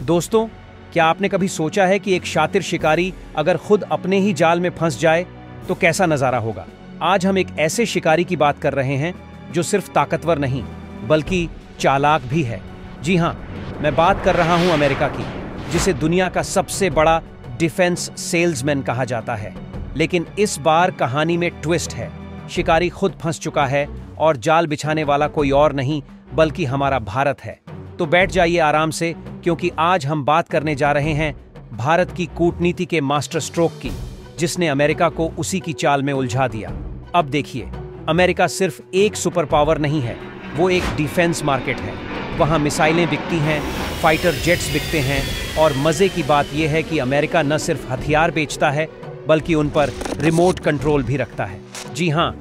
दोस्तों, क्या आपने कभी सोचा है कि एक शातिर शिकारी अगर खुद अपने ही जाल में फंस जाए तो कैसा नजारा होगा? आज हम एक ऐसे शिकारी की बात कर रहे हैं जो सिर्फ ताकतवर नहीं बल्कि चालाक भी है। जी हाँ, मैं बात कर रहा हूं अमेरिका की, जिसे दुनिया का सबसे बड़ा डिफेंस सेल्समैन कहा जाता है। लेकिन इस बार कहानी में ट्विस्ट है। शिकारी खुद फंस चुका है और जाल बिछाने वाला कोई और नहीं बल्कि हमारा भारत है। तो बैठ जाइए आराम से, क्योंकि आज हम बात करने जा रहे हैं भारत की कूटनीति के मास्टर स्ट्रोक की, जिसने अमेरिका को उसी की चाल में उलझा दिया। अब देखिए, अमेरिका सिर्फ एक सुपर पावर नहीं है, वो एक डिफेंस मार्केट है। वहाँ मिसाइलें बिकती हैं, फाइटर जेट्स बिकते हैं, और मजे की बात यह है कि अमेरिका न सिर्फ हथियार बेचता है बल्कि उन पर रिमोट कंट्रोल भी रखता है। जी हाँ,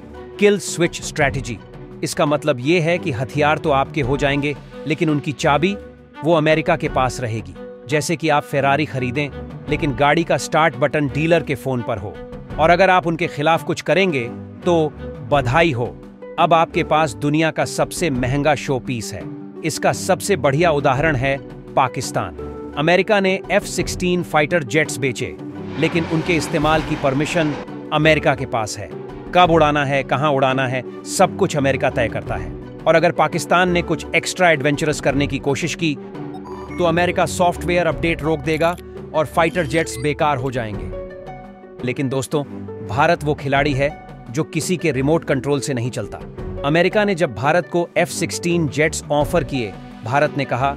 किल स्विच स्ट्रैटेजी। इसका मतलब यह है कि हथियार तो आपके हो जाएंगे, लेकिन उनकी चाबी वो अमेरिका के पास रहेगी। जैसे कि आप फेरारी खरीदें, लेकिन गाड़ी का स्टार्ट बटन डीलर के फोन पर हो, और अगर आप उनके खिलाफ कुछ करेंगे तो बधाई हो, अब आपके पास दुनिया का सबसे महंगा शो पीस है। इसका सबसे बढ़िया उदाहरण है पाकिस्तान। अमेरिका ने F-16 फाइटर जेट्स बेचे, लेकिन उनके इस्तेमाल की परमिशन अमेरिका के पास है। कब उड़ाना है, कहां उड़ाना है, सब कुछ अमेरिका तय करता है। और अगर पाकिस्तान ने कुछ एक्स्ट्रा एडवेंचरस करने की कोशिश की तो अमेरिका सॉफ्टवेयर अपडेट रोक देगा और फाइटर जेट्स बेकार हो जाएंगे। लेकिन दोस्तों, भारत वो खिलाड़ी है जो किसी के रिमोट कंट्रोल से नहीं चलता। अमेरिका ने जब भारत को F-16 जेट्स ऑफर किए, भारत ने कहा,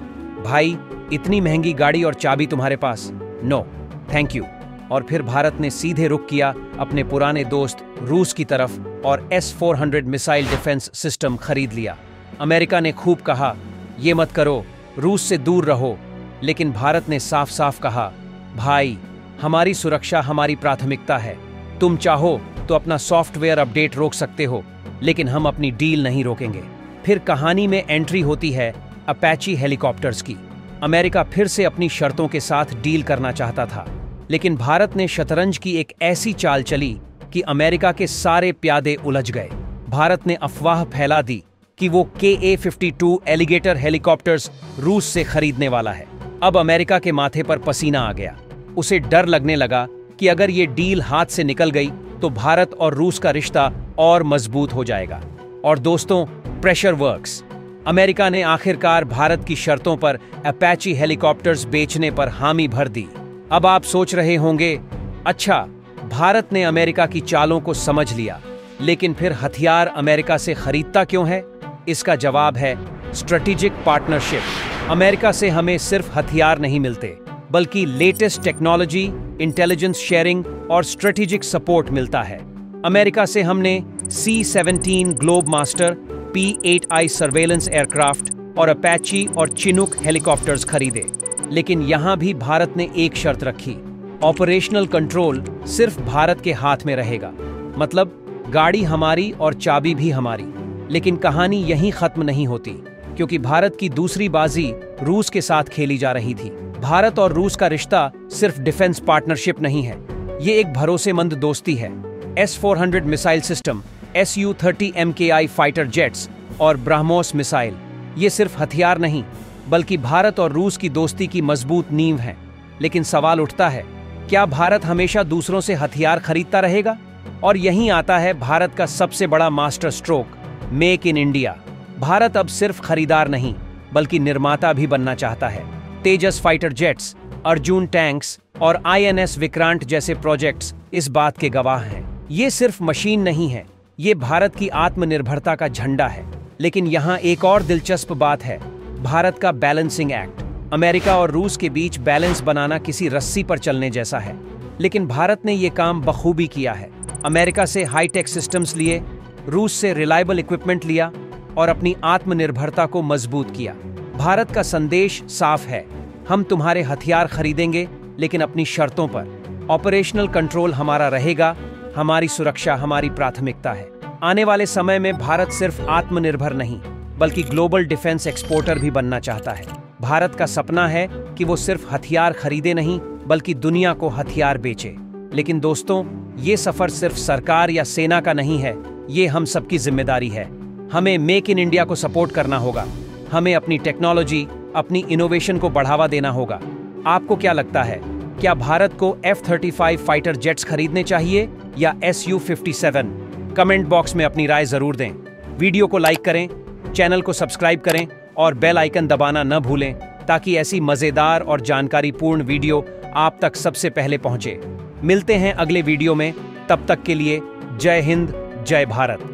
भाई इतनी महंगी गाड़ी और चाबी तुम्हारे पास? No thank you. और फिर भारत ने सीधे रुख किया अपने पुराने दोस्त रूस की तरफ और S-400 मिसाइल डिफेंस सिस्टम खरीद लिया। अमेरिका ने खूब कहा, ये मत करो, रूस से दूर रहो, लेकिन भारत ने साफ साफ कहा, भाई हमारी सुरक्षा हमारी प्राथमिकता है। तुम चाहो तो अपना सॉफ्टवेयर अपडेट रोक सकते हो, लेकिन हम अपनी डील नहीं रोकेंगे। फिर कहानी में एंट्री होती है अपैची हेलीकॉप्टर्स की। अमेरिका फिर से अपनी शर्तों के साथ डील करना चाहता था, लेकिन भारत ने शतरंज की एक ऐसी चाल चली कि अमेरिका के सारे प्यादे उलझ गए। भारत ने अफवाह फैला दी कि वो KA-52 एलिगेटर हेलीकॉप्टर्स रूस से खरीदने वाला है। अब अमेरिका के माथे पर पसीना आ गया। उसे डर लगने लगा कि अगर ये डील हाथ से निकल गई तो भारत और रूस का रिश्ता और मजबूत हो जाएगा। और दोस्तों, प्रेशर वर्क्स। अमेरिका ने आखिरकार भारत की शर्तों पर अपैची हेलीकॉप्टर्स बेचने पर हामी भर दी। अब आप सोच रहे होंगे, अच्छा, भारत ने अमेरिका की चालों को समझ लिया, लेकिन फिर हथियार अमेरिका से खरीदता क्यों है? इसका जवाब है स्ट्रेटेजिक पार्टनरशिप। अमेरिका से हमें सिर्फ हथियार नहीं मिलते, बल्कि लेटेस्ट टेक्नोलॉजी, इंटेलिजेंस शेयरिंग और स्ट्रेटेजिक सपोर्ट मिलता है। अमेरिका से हमने C-17 globe master, P-8I surveillance aircraft और अपैची और चिनूक हेलीकॉप्टर्स खरीदे। लेकिन यहां भी भारत ने एक शर्त रखी, ऑपरेशनल कंट्रोल सिर्फ भारत के हाथ में रहेगा। मतलब गाड़ी हमारी और चाबी भी हमारी। लेकिन कहानी यहीं खत्म नहीं होती, क्योंकि भारत की दूसरी बाजी रूस के साथ खेली जा रही थी। भारत और रूस का रिश्ता सिर्फ डिफेंस पार्टनरशिप नहीं है, ये एक भरोसेमंद दोस्ती है। S-400 missile system, Su-30 MKI fighter jets और ब्रह्मोस मिसाइल, ये सिर्फ हथियार नहीं बल्कि भारत और रूस की दोस्ती की मजबूत नींव है। लेकिन सवाल उठता है, क्या भारत हमेशा दूसरों से हथियार खरीदता रहेगा? और यहीं आता है भारत का सबसे बड़ा master stroke, make in India. Bharat अब सिर्फ खरीदार नहीं बल्कि निर्माता भी बनना चाहता है। तेजस फाइटर जेट्स, अर्जुन टैंक्स और INS विक्रांत जैसे प्रोजेक्ट्स इस बात के गवाह हैं। ये सिर्फ मशीन नहीं है, ये भारत की आत्मनिर्भरता का झंडा है। लेकिन यहाँ एक और दिलचस्प बात है, भारत का बैलेंसिंग एक्ट। अमेरिका और रूस के बीच बैलेंस बनाना किसी रस्सी पर चलने जैसा है, लेकिन भारत ने ये काम बखूबी किया है। अमेरिका से हाईटेक सिस्टम्स लिए, रूस से रिलायबल इक्विपमेंट लिया और अपनी आत्मनिर्भरता को मजबूत किया। भारत का संदेश साफ है, हम तुम्हारे हथियार खरीदेंगे, लेकिन अपनी शर्तों पर। ऑपरेशनल कंट्रोल हमारा रहेगा, हमारी सुरक्षा हमारी प्राथमिकता है। आने वाले समय में भारत सिर्फ आत्मनिर्भर नहीं बल्कि ग्लोबल डिफेंस एक्सपोर्टर भी बनना चाहता है। भारत का सपना है कि वो सिर्फ हथियार खरीदे नहीं बल्कि दुनिया को हथियार बेचे। लेकिन दोस्तों, ये सफर सिर्फ सरकार या सेना का नहीं है, ये हम सबकी जिम्मेदारी है। हमें मेक इन इंडिया को सपोर्ट करना होगा, हमें अपनी टेक्नोलॉजी, अपनी इनोवेशन को बढ़ावा देना होगा आपको क्या लगता है, क्या भारत को F-35 फाइटर जेट्स खरीदने चाहिए या Su-57? कमेंट बॉक्स में अपनी राय जरूर दें। वीडियो को लाइक करें, चैनल को सब्सक्राइब करें और बेल आइकन दबाना न भूलें ताकि ऐसी मजेदार और जानकारीपूर्ण वीडियो आप तक सबसे पहले पहुंचे। मिलते हैं अगले वीडियो में, तब तक के लिए जय हिंद, जय भारत।